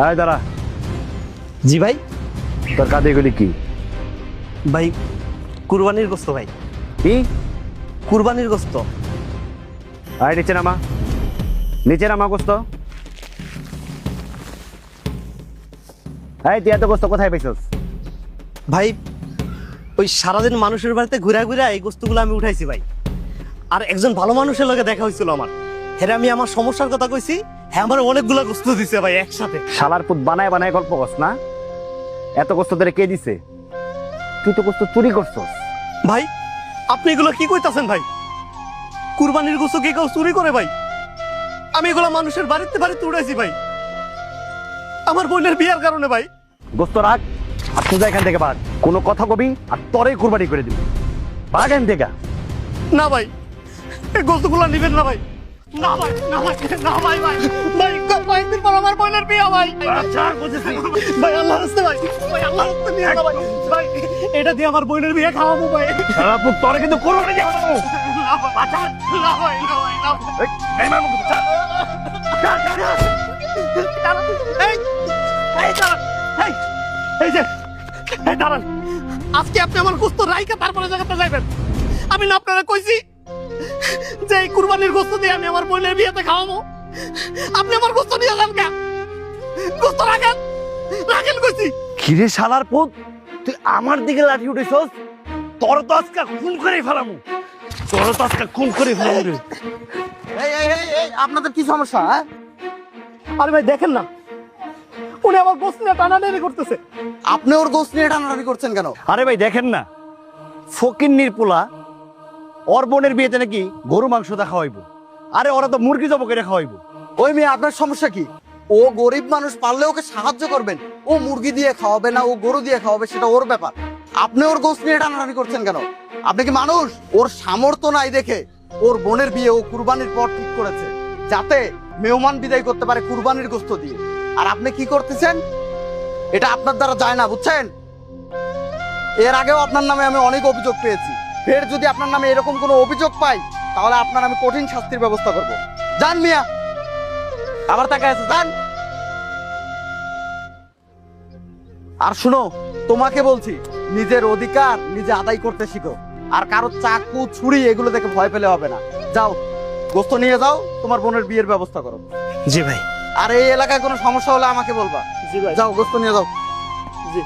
আয় দাঁড়া। জি ভাই। তোর কাঁধে এগুলি কি? ভাই কুরবানির গোস্ত ভাই। কি কুরবানির গোস্ত? আয় নিচে নামা, নিচে নামা গোস্ত। তুই এত গোস্ত কোথায় পাইছস? ভাই ওই সারাদিন মানুষের বাড়িতে ঘুরা ঘুরা এই গোস্তগুলো আমি উঠাইছি ভাই। আর একজন ভালো মানুষের লগে দেখা হয়েছিল আমার, হ্যাঁ আমি আমার সমস্যার কথা কইছি, হ্যাঁ আমার অনেকগুলো গোস্ত দিছে ভাই একসাথে। শালার পুত বানায় বানায় গল্প করস না? এত গোস্ত তোরে কে দিছে? তুই তো গোস্ত চুরি করছস। ভাই আপনি এগুলো কি কইতাছেন ভাই? কুরবানির গোস্ত কি কেউ চুরি করে ভাই? আমি এগুলো মানুষের বাড়িতে বাড়িতে উঠাইছি ভাই, আমার বোনের বিয়ার কারণে ভাই। গোস্ত রাখ আর তুই এখান থেকে ভাগ। কোনো কথা কবি আর তোরে কুরবানি করে দিবি। ভাগ এখান থেকে। না ভাই এই গোস্তগুলো নিবেন না ভাই। না ভাই না ভাই না ভাই ভাই ভাই কয়েকদিন পর আমার বোনের বিয়া ভাই। আচ্ছা বুঝেছি। ভাই আল্লাহর রাস্তে ভাই, ভাই আল্লাহর রাস্তে নিয়ে না ভাই। ভাই এটা দিয়ে আমার বোনের বিয়ে খাওয়াবো ভাই। শালার পুত তোরে কিন্তু কুরবানি দিয়ে দেবো। না ভাই আচ্ছা না ভাই না ভাই না ভাই। এই মার মুখ চল। এই এই দাঁড়ান, এই যে এই দাঁড়ান, আজকে আপনি আমার গোস্ত রাইকা তারপরে জায়গাতে যাইবেন। আমি না আপনারা কইছি যে এই কুরবানির গোস্ত দিয়ে আমি আমার বোনের বিয়েতে খাওয়াবো, আপনি আমার গোস্ত নিয়ে যান কেন? গোস্ত রাখেন রাখেন কইছি। কিরে শালার পুত, তুই আমার দিকে লাঠি উঠেছস? তোর তো আজকে খুন করে ফেলামু, তোর তো আজকে খুন করে ফেলামু রে। আপনাদের কি সমস্যা? আরে ভাই দেখেন না, উনি আমার গোস্ত নিয়ে টানাটানি করতেছে। আপনি ওর গোস্ত নিয়ে টানাটানি করছেন কেন? আরে ভাই দেখেন না, ফকিন্নির পোলা ওর বোনের বিয়েতে নাকি গরু মাংস দা খাওয়াইবো। আরে ওরা তো মুরগি জব করে খাওয়াইবো। ওই মেয়ে আপনার সমস্যা কি? ও গরিব মানুষ, পারলে ওকে সাহায্য করবেন। ও মুরগি দিয়ে খাওয়াবে না ও গরু দিয়ে খাওয়াবে সেটা ওর ব্যাপার। আপনি ওর গোস্ত নিয়ে টানাটানি করছেন কেন? আপনি কি মানুষ? ওর সামর্থ্য নাই দেখে ওর বোনের বিয়ে ও কুরবানির পর ঠিক করেছে যাতে মেহমান বিদায় করতে পারে কুরবানির গোস্ত দিয়ে। আর আপনি কি করতেছেন? এটা আপনার দ্বারা যায় না, বুঝছেন? এর আগেও আপনার নামে আমি অনেক অভিযোগ পেয়েছি। ফের যদি আপনার নামে এরকম কোনো অভিযোগ পাই তাহলে আপনার আমি কঠিন শাস্তির ব্যবস্থা করব। যান মিয়া, আবার তাকায় আছে, যান। আর শুনো, তোমাকে বলছি নিজের অধিকার নিজে আদায় করতে শিখো। আর কারো চাকু ছুরি এগুলো দেখে ভয় পেলে হবে না। যাও গোস্ত নিয়ে যাও, তোমার বোনের বিয়ের ব্যবস্থা করো। জি ভাই। আর এই এলাকায় কোনো সমস্যা হলে আমাকে বলবা। জি ভাই। যাও গোস্ত নিয়ে যাও। জি।